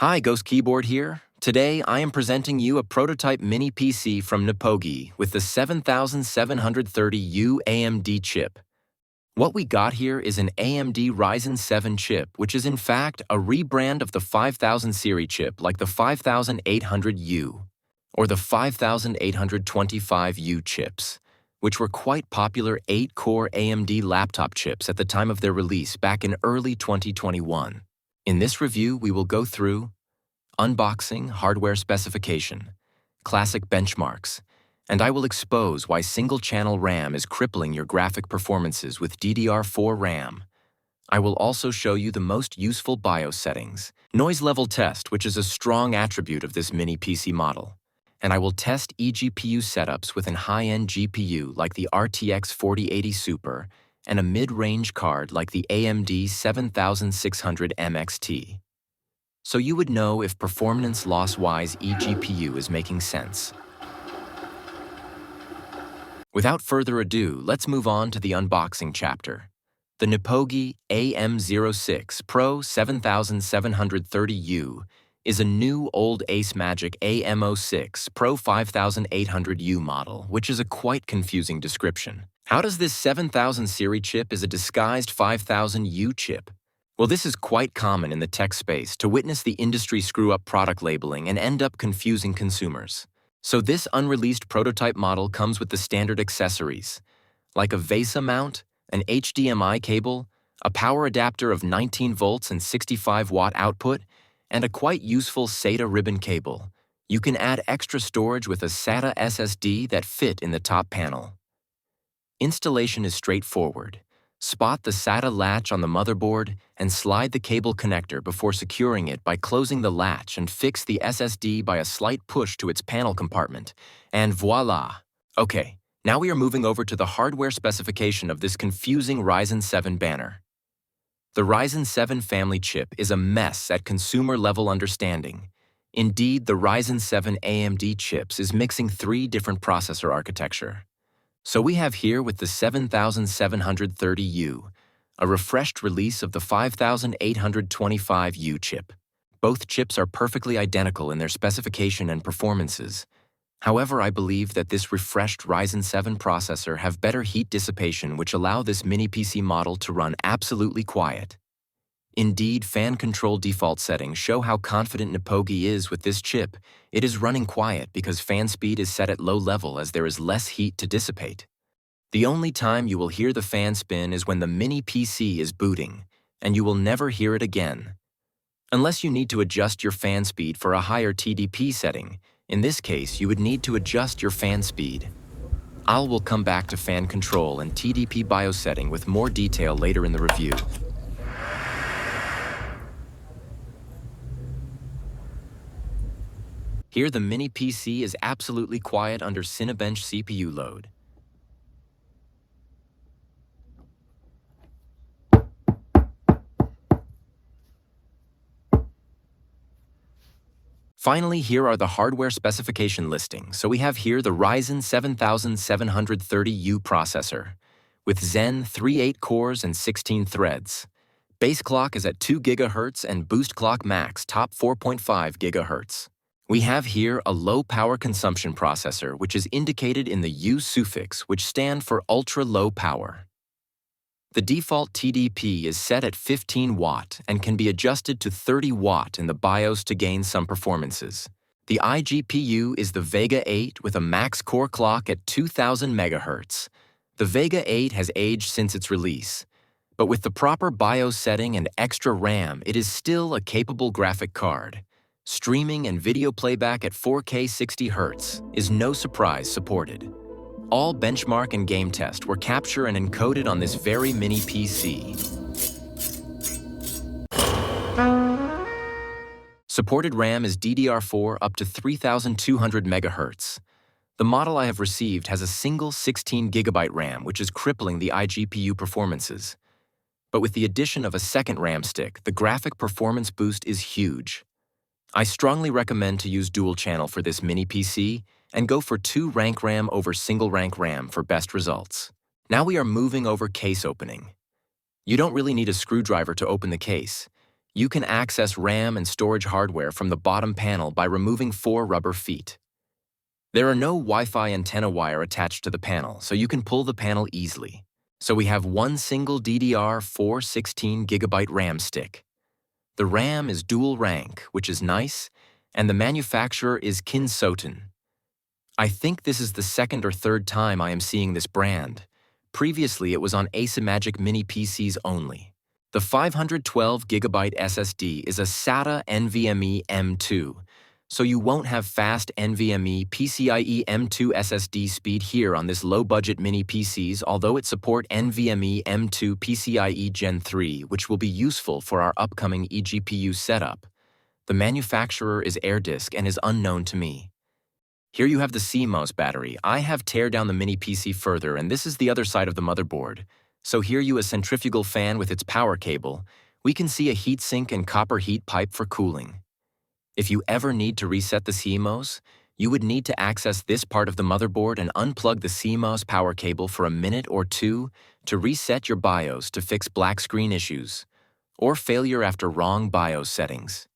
Hi, Ghost Keyboard here. Today, I am presenting you a prototype mini PC from NiPoGi with the 7730U AMD chip. What we got here is an AMD Ryzen 7 chip, which is in fact a rebrand of the 5000 series chip like the 5800U or the 5825U chips, which were quite popular 8-core AMD laptop chips at the time of their release back in early 2021. In this review, we will go through unboxing, hardware specification, classic benchmarks, and I will expose why single-channel RAM is crippling your graphic performances with DDR4 RAM. I will also show you the most useful BIOS settings, noise level test, which is a strong attribute of this mini PC model, and I will test eGPU setups with a high-end GPU like the RTX 4080 Super and a mid-range card like the AMD 7600 XT. So you would know if performance loss-wise eGPU is making sense. Without further ado, let's move on to the unboxing chapter. The NiPoGi AM06 PRO 7730U is a new old Ace Magic AM06 PRO 5800U model, which is a quite confusing description. How does this 7000 series chip is a disguised 5000U chip? Well, this is quite common in the tech space to witness the industry screw up product labeling and end up confusing consumers. So this unreleased prototype model comes with the standard accessories, like a VESA mount, an HDMI cable, a power adapter of 19 volts and 65 watt output, and a quite useful SATA ribbon cable. You can add extra storage with a SATA SSD that fit in the top panel. Installation is straightforward. Spot the SATA latch on the motherboard and slide the cable connector before securing it by closing the latch and fix the SSD by a slight push to its panel compartment. And voila! Okay, now we are moving over to the hardware specification of this confusing Ryzen 7 banner. The Ryzen 7 family chip is a mess at consumer-level understanding. Indeed, the Ryzen 7 AMD chips is mixing 3 different processor architecture. So we have here with the 7730U, a refreshed release of the 5825U chip. Both chips are perfectly identical in their specification and performances. However, I believe that this refreshed Ryzen 7 processor have better heat dissipation which allow this mini PC model to run absolutely quiet. Indeed, fan control default settings show how confident NiPoGi is with this chip. It is running quiet because fan speed is set at low level as there is less heat to dissipate. The only time you will hear the fan spin is when the mini PC is booting, and you will never hear it again. Unless you need to adjust your fan speed for a higher TDP setting. In this case, you would need to adjust your fan speed. I will come back to fan control and TDP BIOS setting with more detail later in the review. Here, the mini PC is absolutely quiet under Cinebench CPU load. Finally, here are the hardware specification listings. So we have here the Ryzen 7730U processor with Zen 3/8 cores and 16 threads. Base clock is at 2 GHz and boost clock max top 4.5 GHz. We have here a low power consumption processor, which is indicated in the U suffix, which stand for ultra-low power. The default TDP is set at 15 watt and can be adjusted to 30 watt in the BIOS to gain some performances. The IGPU is the Vega 8 with a max core clock at 2000 MHz. The Vega 8 has aged since its release, but with the proper BIOS setting and extra RAM, it is still a capable graphic card. Streaming and video playback at 4K 60Hz is no surprise supported. All benchmark and game tests were captured and encoded on this very mini PC. Supported RAM is DDR4 up to 3200 MHz. The model I have received has a single 16 GB RAM, which is crippling the IGPU performances. But with the addition of a second RAM stick, the graphic performance boost is huge. I strongly recommend to use dual channel for this mini PC and go for 2 rank RAM over single rank RAM for best results. Now we are moving over case opening. You don't really need a screwdriver to open the case. You can access RAM and storage hardware from the bottom panel by removing 4 rubber feet. There are no Wi-Fi antenna wire attached to the panel, so you can pull the panel easily. So we have one single DDR4 16GB RAM stick. The RAM is dual rank, which is nice, and the manufacturer is Kesington. I think this is the second or third time I am seeing this brand. Previously, it was on Asymmetric mini PCs only. The 512GB SSD is a SATA NVMe M2, so you won't have fast NVMe PCIe M2 SSD speed here on this low-budget mini PCs, although it support NVMe M2 PCIe Gen 3, which will be useful for our upcoming eGPU setup. The manufacturer is AirDisk and is unknown to me. Here you have the CMOS battery. I have teared down the mini PC further, and this is the other side of the motherboard. So here you a centrifugal fan with its power cable. We can see a heatsink and copper heat pipe for cooling. If you ever need to reset the CMOS, you would need to access this part of the motherboard and unplug the CMOS power cable for a minute or two to reset your BIOS to fix black screen issues, or failure after wrong BIOS settings.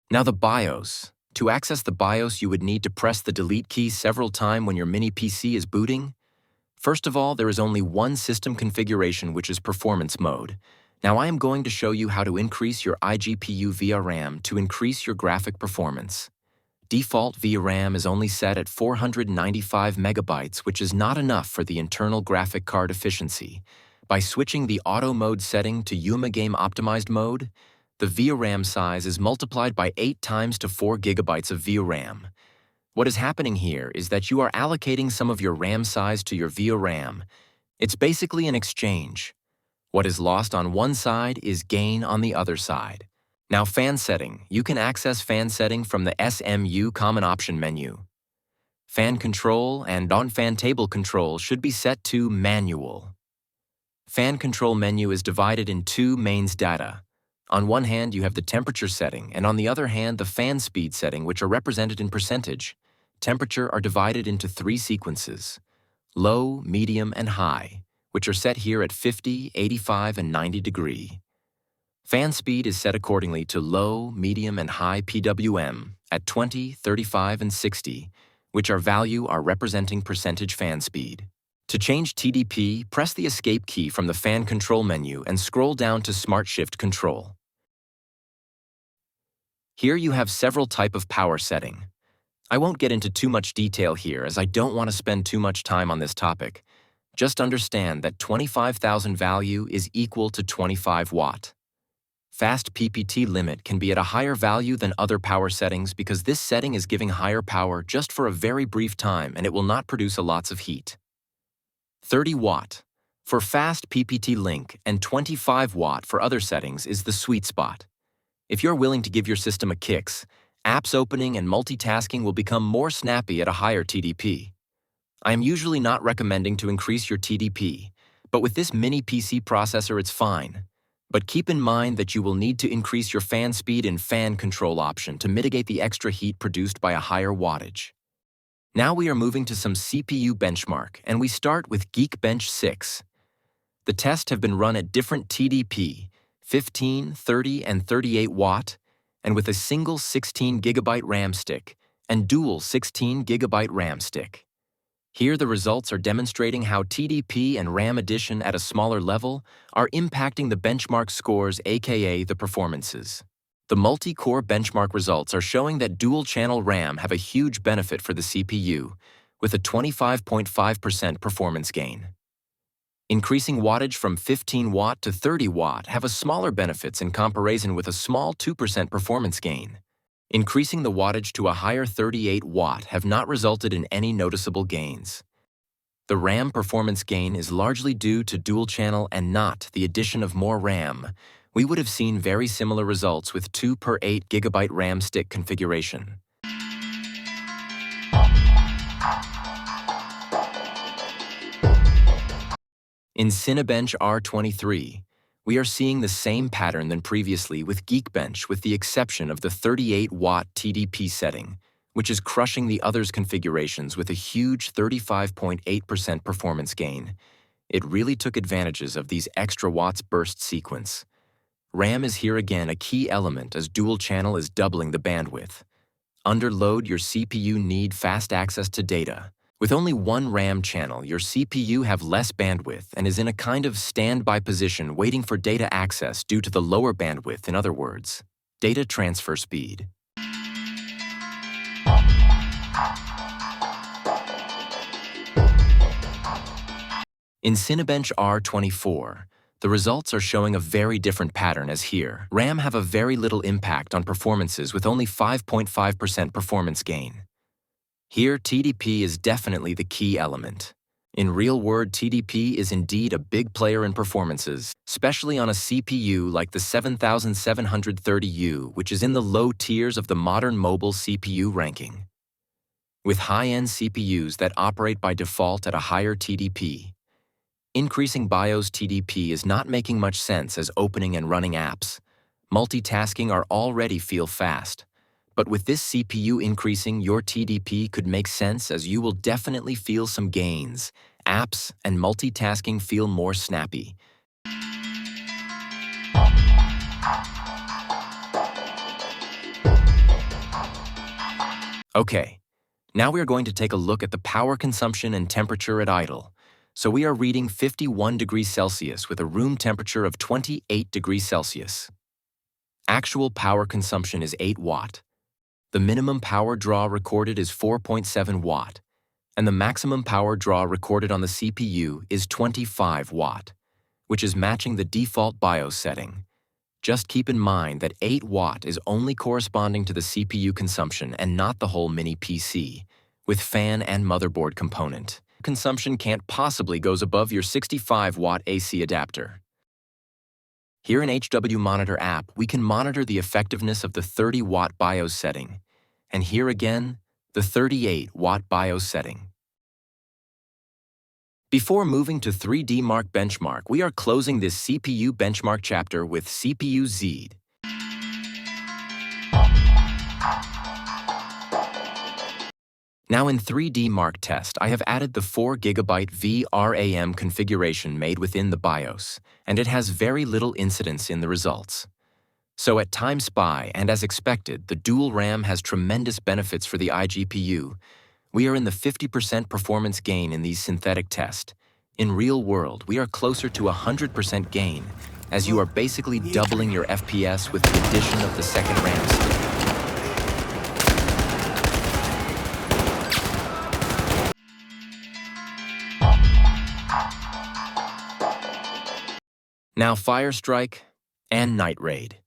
Now the BIOS. To access the BIOS, you would need to press the delete key several times when your mini PC is booting. First of all, there is only one system configuration, which is performance mode. Now I am going to show you how to increase your IGPU VRAM to increase your graphic performance. Default VRAM is only set at 495 megabytes, which is not enough for the internal graphic card efficiency. By switching the auto mode setting to UMA game optimized mode, the VRAM size is multiplied by 8 times to 4 gigabytes of VRAM. What is happening here is that you are allocating some of your RAM size to your VRAM. It's basically an exchange. What is lost on one side is gain on the other side. Now fan setting. You can access fan setting from the SMU common option menu. Fan control and on-fan table control should be set to manual. Fan control menu is divided in 2 mains data. On one hand, you have the temperature setting, and on the other hand, the fan speed setting, which are represented in percentage. Temperature are divided into 3 sequences: low, medium, and high, which are set here at 50, 85, and 90 degree. Fan speed is set accordingly to low, medium, and high PWM at 20, 35, and 60, which are representing percentage fan speed. To change TDP, press the Escape key from the fan control menu and scroll down to Smart Shift Control. Here you have several types of power setting. I won't get into too much detail here as I don't want to spend too much time on this topic. Just understand that 25,000 value is equal to 25 watt. Fast PPT limit can be at a higher value than other power settings because this setting is giving higher power just for a very brief time and it will not produce lots of heat. 30 watt for fast PPT link and 25 watt for other settings is the sweet spot. If you're willing to give your system a kicks, apps opening and multitasking will become more snappy at a higher TDP. I am usually not recommending to increase your TDP, but with this mini PC processor it's fine. But keep in mind that you will need to increase your fan speed and fan control option to mitigate the extra heat produced by a higher wattage. Now we are moving to some CPU benchmark, and we start with Geekbench 6. The tests have been run at different TDP, 15, 30, and 38 watt, and with a single 16GB RAM stick and dual 16GB RAM stick. Here the results are demonstrating how TDP and RAM addition at a smaller level are impacting the benchmark scores, aka the performances. The multi-core benchmark results are showing that dual-channel RAM have a huge benefit for the CPU, with a 25.5% performance gain. Increasing wattage from 15 watt to 30 watt have a smaller benefits in comparison with a small 2% performance gain. Increasing the wattage to a higher 38 watt have not resulted in any noticeable gains. The RAM performance gain is largely due to dual-channel and not the addition of more RAM. We would have seen very similar results with 2 per 8GB RAM stick configuration. In Cinebench R23, we are seeing the same pattern than previously with Geekbench with the exception of the 38 watt TDP setting, which is crushing the others configurations with a huge 35.8% performance gain. It really took advantages of these extra watts burst sequence. RAM is here again a key element as dual channel is doubling the bandwidth. Under load, your CPU need fast access to data. With only one RAM channel, your CPU have less bandwidth and is in a kind of standby position waiting for data access due to the lower bandwidth, in other words, data transfer speed. In Cinebench R24, the results are showing a very different pattern as here. RAM have a very little impact on performances with only 5.5% performance gain. Here, TDP is definitely the key element. In real world, TDP is indeed a big player in performances, especially on a CPU like the 7730U, which is in the low tiers of the modern mobile CPU ranking. With high-end CPUs that operate by default at a higher TDP, increasing BIOS TDP is not making much sense as opening and running apps. Multitasking are already feel fast. But with this CPU increasing, your TDP could make sense as you will definitely feel some gains. Apps and multitasking feel more snappy. Okay, now we are going to take a look at the power consumption and temperature at idle. So we are reading 51 degrees Celsius with a room temperature of 28 degrees Celsius. Actual power consumption is 8 watt. The minimum power draw recorded is 4.7 watt, and the maximum power draw recorded on the CPU is 25 watt, which is matching the default BIOS setting. Just keep in mind that 8 watt is only corresponding to the CPU consumption and not the whole mini PC, with fan and motherboard component. Consumption can't possibly goes above your 65 watt AC adapter. Here in HW Monitor app, we can monitor the effectiveness of the 30 watt BIOS setting, and here again, the 38 watt BIOS setting. Before moving to 3D Mark Benchmark, we are closing this CPU benchmark chapter with CPU Z. Now in 3D Mark test, I have added the 4GB VRAM configuration made within the BIOS, and it has very little incidence in the results. So at Time Spy, and as expected, the dual RAM has tremendous benefits for the iGPU. We are in the 50% performance gain in these synthetic tests. In real world, we are closer to 100% gain, as you are basically doubling your FPS with the addition of the second RAM stick. Now Firestrike and Night Raid.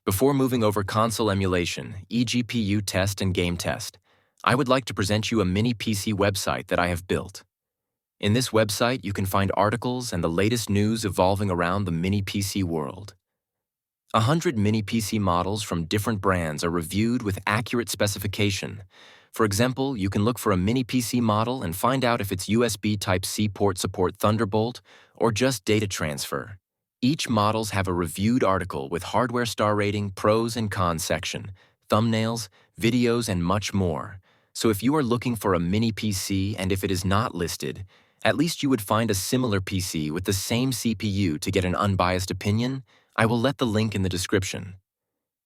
Before moving over console emulation, eGPU test and game test, I would like to present you a mini PC website that I have built. In this website, you can find articles and the latest news evolving around the mini PC world. 100 mini PC models from different brands are reviewed with accurate specification. For example, you can look for a mini PC model and find out if its USB Type-C port support Thunderbolt or just data transfer. Each models have a reviewed article with hardware star rating, pros and cons section, thumbnails, videos, and much more. So if you are looking for a mini PC and if it is not listed, at least you would find a similar PC with the same CPU to get an unbiased opinion. I will let the link in the description.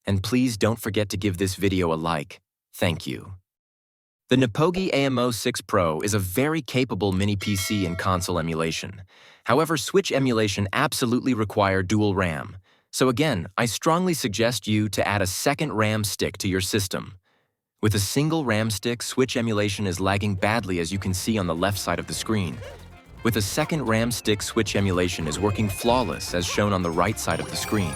And please don't forget to give this video a like. Thank you. The NiPoGi AM06 PRO is a very capable mini PC in console emulation. However, Switch emulation absolutely require dual RAM. So again, I strongly suggest you to add a second RAM stick to your system. With a single RAM stick, Switch emulation is lagging badly as you can see on the left side of the screen. With a second RAM stick, Switch emulation is working flawless as shown on the right side of the screen.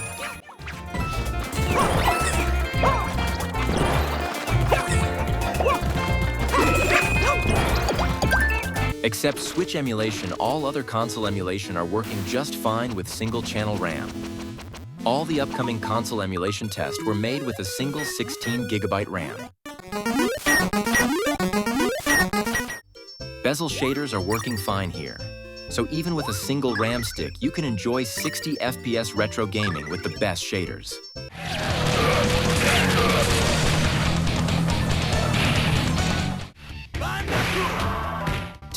Except Switch emulation, all other console emulation are working just fine with single-channel RAM. All the upcoming console emulation tests were made with a single 16GB RAM. Bezel shaders are working fine here. So even with a single RAM stick, you can enjoy 60 FPS retro gaming with the best shaders.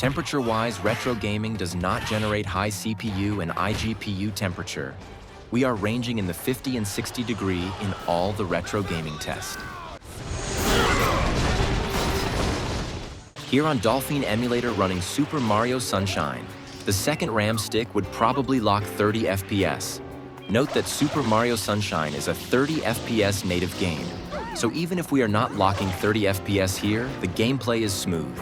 Temperature-wise, retro gaming does not generate high CPU and IGPU temperature. We are ranging in the 50 and 60 degree in all the retro gaming tests. Here on Dolphin emulator running Super Mario Sunshine, the second RAM stick would probably lock 30 FPS. Note that Super Mario Sunshine is a 30 FPS native game, so even if we are not locking 30 FPS here, the gameplay is smooth.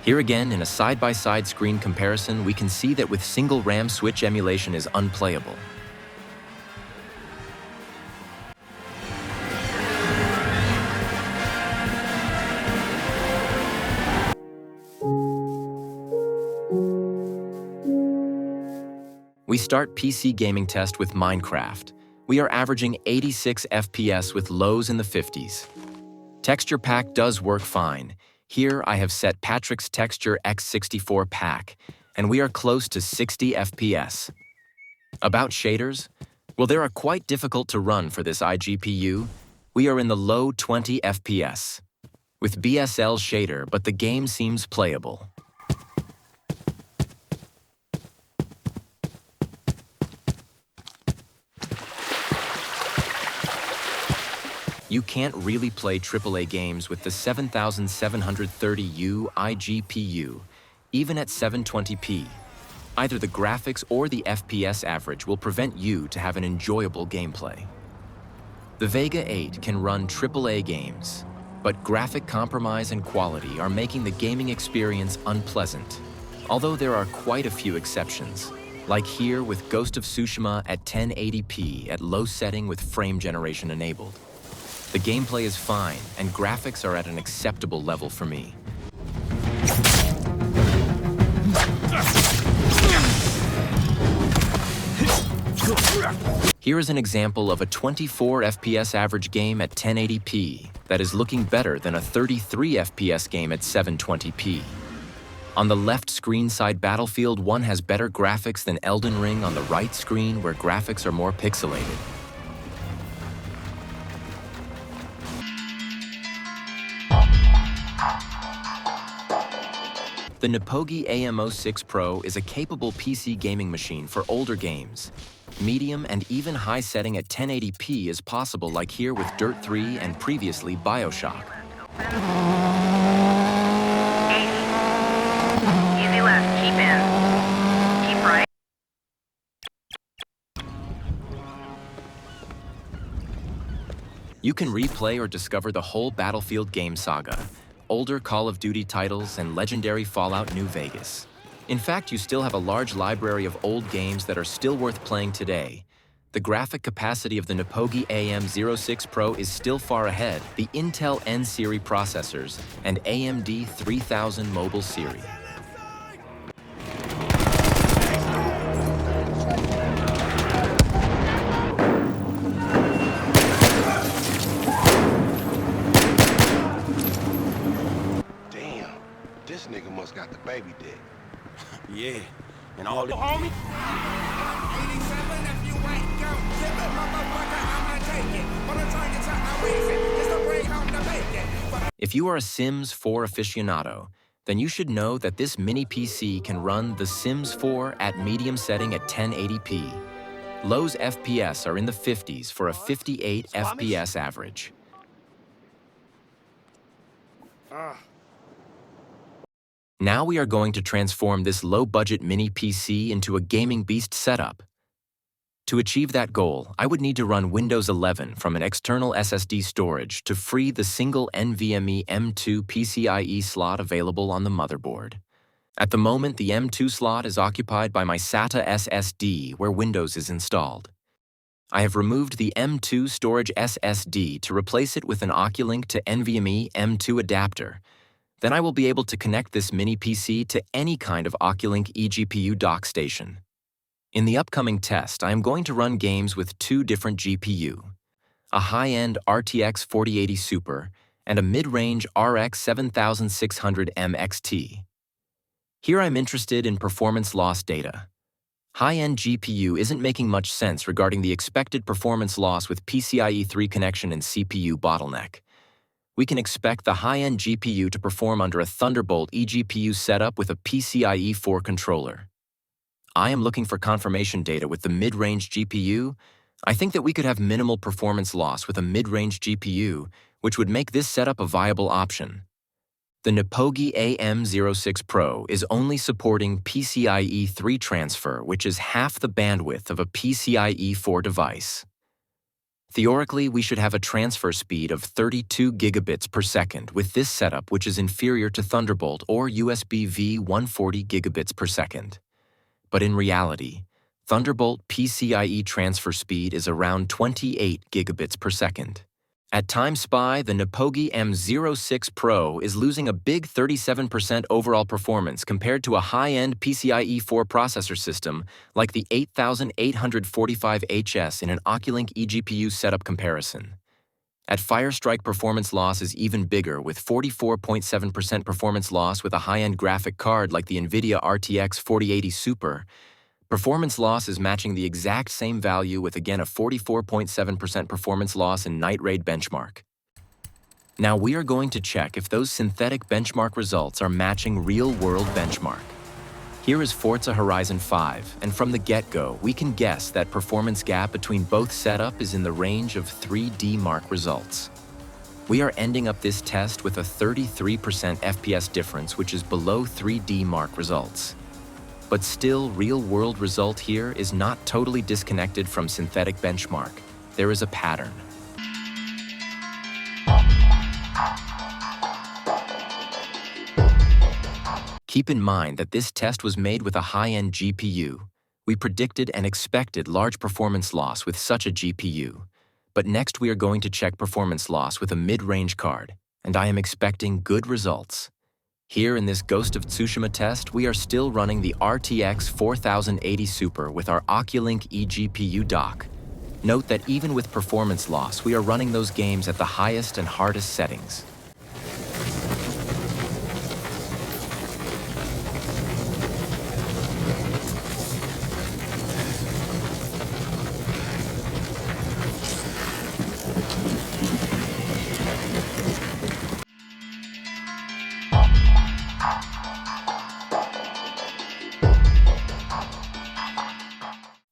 Here again, in a side-by-side screen comparison, we can see that with single RAM switch emulation is unplayable. We start PC gaming test with Minecraft. We are averaging 86 FPS with lows in the 50s. Texture pack does work fine. Here I have set Patrick's Texture X64 pack, and we are close to 60 FPS. About shaders? Well, they are quite difficult to run for this iGPU. We are in the low 20 FPS. With BSL shader, but the game seems playable. You can't really play AAA games with the 7730U IGPU, even at 720p. Either the graphics or the FPS average will prevent you to have an enjoyable gameplay. The Vega 8 can run AAA games, but graphic compromise and quality are making the gaming experience unpleasant, although there are quite a few exceptions, like here with Ghost of Tsushima at 1080p at low setting with frame generation enabled. The gameplay is fine, and graphics are at an acceptable level for me. Here is an example of a 24 FPS average game at 1080p that is looking better than a 33 FPS game at 720p. On the left screen side Battlefield 1 has better graphics than Elden Ring on the right screen where graphics are more pixelated. The NiPoGi AM06 PRO is a capable PC gaming machine for older games. Medium and even high setting at 1080p is possible, like here with Dirt 3 and previously Bioshock. Easy left, keep in. Keep right. You can replay or discover the whole Battlefield game saga, older Call of Duty titles, and legendary Fallout New Vegas. In fact, you still have a large library of old games that are still worth playing today. The graphic capacity of the NiPoGi AM06 PRO is still far ahead the Intel N serie processors and AMD 3000 mobile serie. This nigga must got the baby dick. Yeah, and all the homie. 87, if you ain't go, give it, motherfucker, I'ma take it. Wanna turn it to a reason, just to bring home the bacon. If you are a Sims 4 aficionado, then you should know that this mini PC can run The Sims 4 at medium setting at 1080p. Low's FPS are in the 50s for a 58 FPS average. Now we are going to transform this low-budget mini PC into a gaming beast setup. To achieve that goal, I would need to run Windows 11 from an external SSD storage to free the single NVMe M2 PCIe slot available on the motherboard. At the moment, the M2 slot is occupied by my SATA SSD where Windows is installed. I have removed the M2 storage SSD to replace it with an Oculink to NVMe M2 adapter. Then I will be able to connect this mini PC to any kind of Oculink EGPU dock station. In the upcoming test, I am going to run games with two different GPU. a high-end RTX 4080 Super, and a mid-range RX 7600 XT. Here I'm interested in performance loss data. High-end GPU isn't making much sense regarding the expected performance loss with PCIe 3 connection and CPU bottleneck. We can expect the high-end GPU to perform under a Thunderbolt eGPU setup with a PCIe 4 controller. I am looking for confirmation data with the mid-range GPU. I think that we could have minimal performance loss with a mid-range GPU, which would make this setup a viable option. The NiPoGi AM06 PRO is only supporting PCIe 3 transfer, which is half the bandwidth of a PCIe 4 device. Theoretically, we should have a transfer speed of 32 gigabits per second with this setup, which is inferior to Thunderbolt or USB V140 gigabits per second. But in reality, Thunderbolt PCIe transfer speed is around 28 gigabits per second. At Time Spy, the NiPoGi AM06 PRO is losing a big 37% overall performance compared to a high-end PCIe 4 processor system like the 8845HS in an Oculink eGPU setup comparison. At Firestrike, performance loss is even bigger, with 44.7% performance loss with a high-end graphic card like the Nvidia RTX 4080 Super. Performance loss is matching the exact same value with again a 44.7% performance loss in Night Raid benchmark. Now we are going to check if those synthetic benchmark results are matching real-world benchmark. Here is Forza Horizon 5, and from the get-go, we can guess that performance gap between both setup is in the range of 3D mark results. We are ending up this test with a 33% FPS difference, which is below 3D mark results. But still, real-world result here is not totally disconnected from synthetic benchmark. There is a pattern. Keep in mind that this test was made with a high-end GPU. We predicted and expected large performance loss with such a GPU. But next we are going to check performance loss with a mid-range card, and I am expecting good results. Here in this Ghost of Tsushima test, we are still running the RTX 4080 Super with our Oculink eGPU dock. Note that even with performance loss, we are running those games at the highest and hardest settings.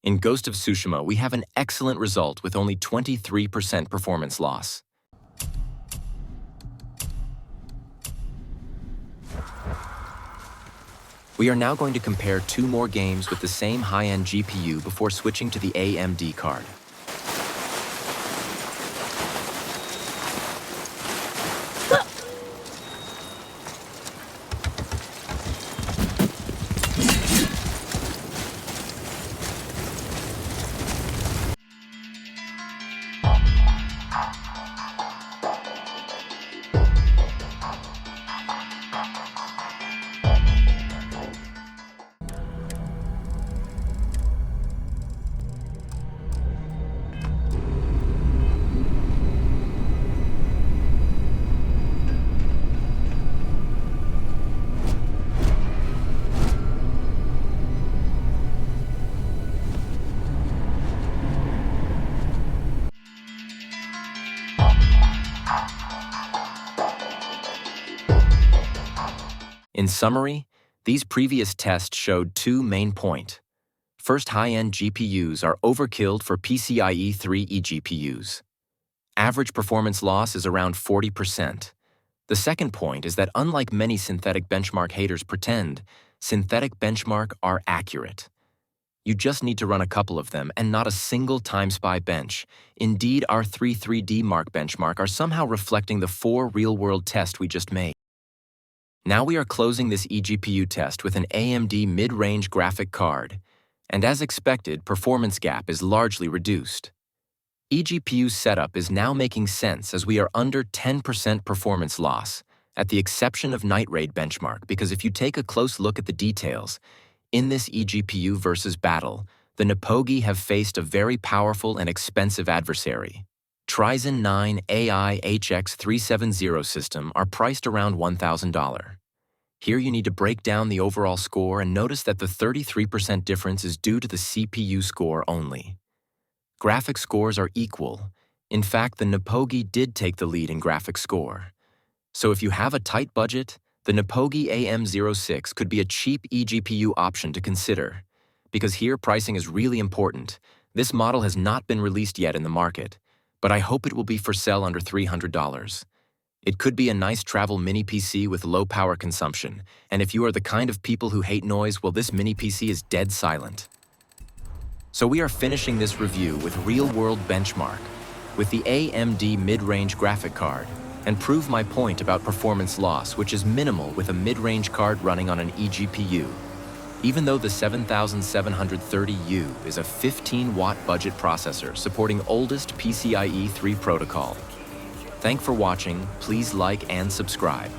In Ghost of Tsushima, we have an excellent result with only 23% performance loss. We are now going to compare two more games with the same high-end GPU before switching to the AMD card. In summary, these previous tests showed two main points. First, high-end GPUs are overkilled for PCIe 3 eGPUs. Average performance loss is around 40%. The second point is that unlike many synthetic benchmark haters pretend, synthetic benchmark are accurate. You just need to run a couple of them and not a single Time Spy bench. Indeed, our 3D mark benchmark are somehow reflecting the 4 real-world tests we just made. Now we are closing this eGPU test with an AMD mid-range graphic card, and as expected, performance gap is largely reduced. eGPU setup is now making sense as we are under 10% performance loss, at the exception of Night Raid benchmark, because if you take a close look at the details, in this eGPU versus battle, the NiPoGi have faced a very powerful and expensive adversary. Ryzen 9 AI HX370 system are priced around $1,000. Here you need to break down the overall score and notice that the 33% difference is due to the CPU score only. Graphics scores are equal. In fact, the NiPoGi did take the lead in graphics score. So if you have a tight budget, the NiPoGi AM06 could be a cheap eGPU option to consider. Because here pricing is really important. This model has not been released yet in the market, but I hope it will be for sale under $300. It could be a nice travel mini PC with low power consumption, and if you are the kind of people who hate noise, well, this mini PC is dead silent. So we are finishing this review with real-world benchmark, with the AMD mid-range graphic card, and prove my point about performance loss, which is minimal with a mid-range card running on an eGPU. Even though the 7730U is a 15-watt budget processor supporting oldest PCIe 3 protocol. Thanks for watching, please like and subscribe.